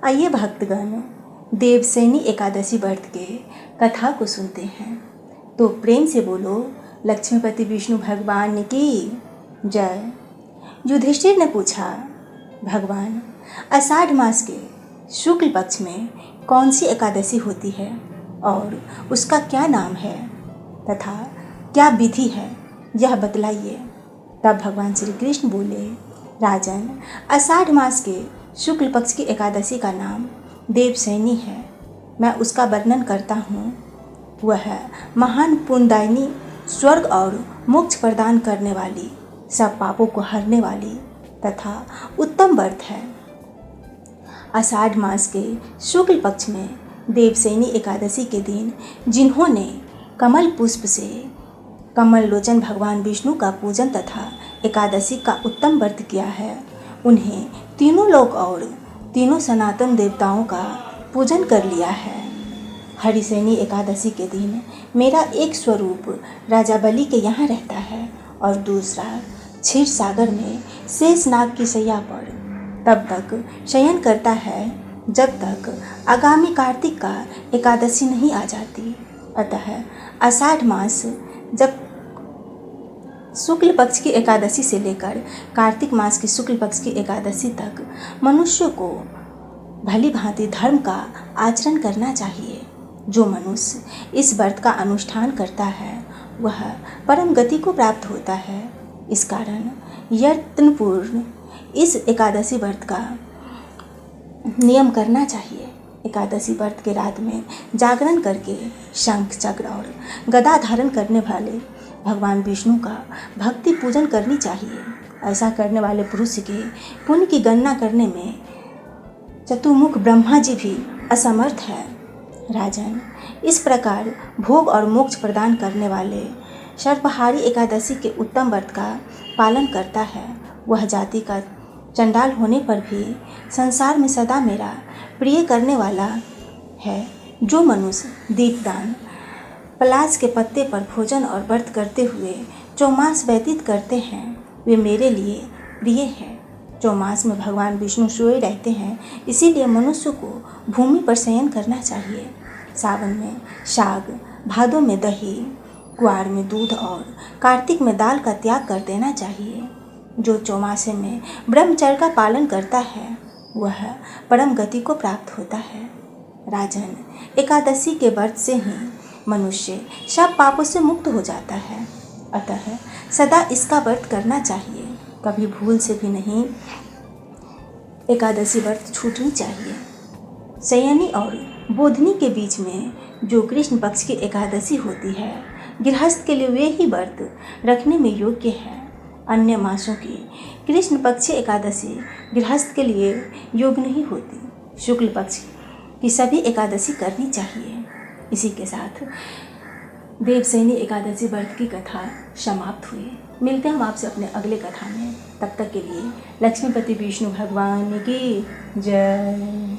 आइए भक्तगण, देवशयनी एकादशी व्रत के कथा को सुनते हैं। तो प्रेम से बोलो लक्ष्मीपति विष्णु भगवान की जय। युधिष्ठिर ने पूछा, भगवान, आषाढ़ मास के शुक्ल पक्ष में कौन सी एकादशी होती है और उसका क्या नाम है तथा क्या विधि है, यह बतलाइए। तब भगवान श्री कृष्ण बोले, राजन, आषाढ़ मास के शुक्ल पक्ष की एकादशी का नाम देवशयनी है। मैं उसका वर्णन करता हूँ। वह महान पुण्यदायिनी, स्वर्ग और मोक्ष प्रदान करने वाली, सब पापों को हरने वाली तथा उत्तम व्रत है। आषाढ़ मास के शुक्ल पक्ष में देवशयनी एकादशी के दिन जिन्होंने कमल पुष्प से कमल लोचन भगवान विष्णु का पूजन तथा एकादशी का उत्तम व्रत किया है, उन्हें तीनों लोक और तीनों सनातन देवताओं का पूजन कर लिया है। हरिशयनी एकादशी के दिन मेरा एक स्वरूप राजा बलि के यहाँ रहता है और दूसरा क्षीर सागर में शेषनाग की शैया पर तब तक शयन करता है जब तक आगामी कार्तिक का एकादशी नहीं आ जाती। अतः आषाढ़ मास जब शुक्ल पक्ष की एकादशी से लेकर कार्तिक मास की शुक्ल पक्ष की एकादशी तक मनुष्य को भली भांति धर्म का आचरण करना चाहिए। जो मनुष्य इस व्रत का अनुष्ठान करता है वह परम गति को प्राप्त होता है। इस कारण यत्नपूर्ण इस एकादशी व्रत का नियम करना चाहिए। एकादशी व्रत के रात में जागरण करके शंख चक्र और गदा धारण करने वाले भगवान विष्णु का भक्ति पूजन करनी चाहिए। ऐसा करने वाले पुरुष के पुण्य की गणना करने में चतुर्मुख ब्रह्मा जी भी असमर्थ है। राजन, इस प्रकार भोग और मोक्ष प्रदान करने वाले सर्वहारी एकादशी के उत्तम व्रत का पालन करता है, वह जाति का चंडाल होने पर भी संसार में सदा मेरा प्रिय करने वाला है। जो मनुष्य दीपदान, पलाश के पत्ते पर भोजन और व्रत करते हुए चौमास व्यतीत करते हैं, वे मेरे लिए प्रिय हैं। चौमास में भगवान विष्णु सोए रहते हैं, इसीलिए मनुष्य को भूमि पर शयन करना चाहिए। सावन में साग, भादों में दही, कुआर में दूध और कार्तिक में दाल का त्याग कर देना चाहिए। जो चौमासे में ब्रह्मचर्य का पालन करता है वह परम गति को प्राप्त होता है। राजन, एकादशी के व्रत से ही मनुष्य सब पापों से मुक्त हो जाता है। अतः सदा इसका व्रत करना चाहिए। कभी भूल से भी नहीं एकादशी व्रत छूटनी चाहिए। शयनी और बोधनी के बीच में जो कृष्ण पक्ष की एकादशी होती है, गृहस्थ के लिए वे ही व्रत रखने में योग्य है। अन्य मासों की कृष्ण पक्ष एकादशी गृहस्थ के लिए योग्य नहीं होती। शुक्ल पक्ष की सभी एकादशी करनी चाहिए। इसी के साथ देवशयनी एकादशी व्रत की कथा समाप्त हुई। मिलते हैं हम आपसे अपने अगले कथा में। तब तक के लिए लक्ष्मीपति विष्णु भगवान की जय।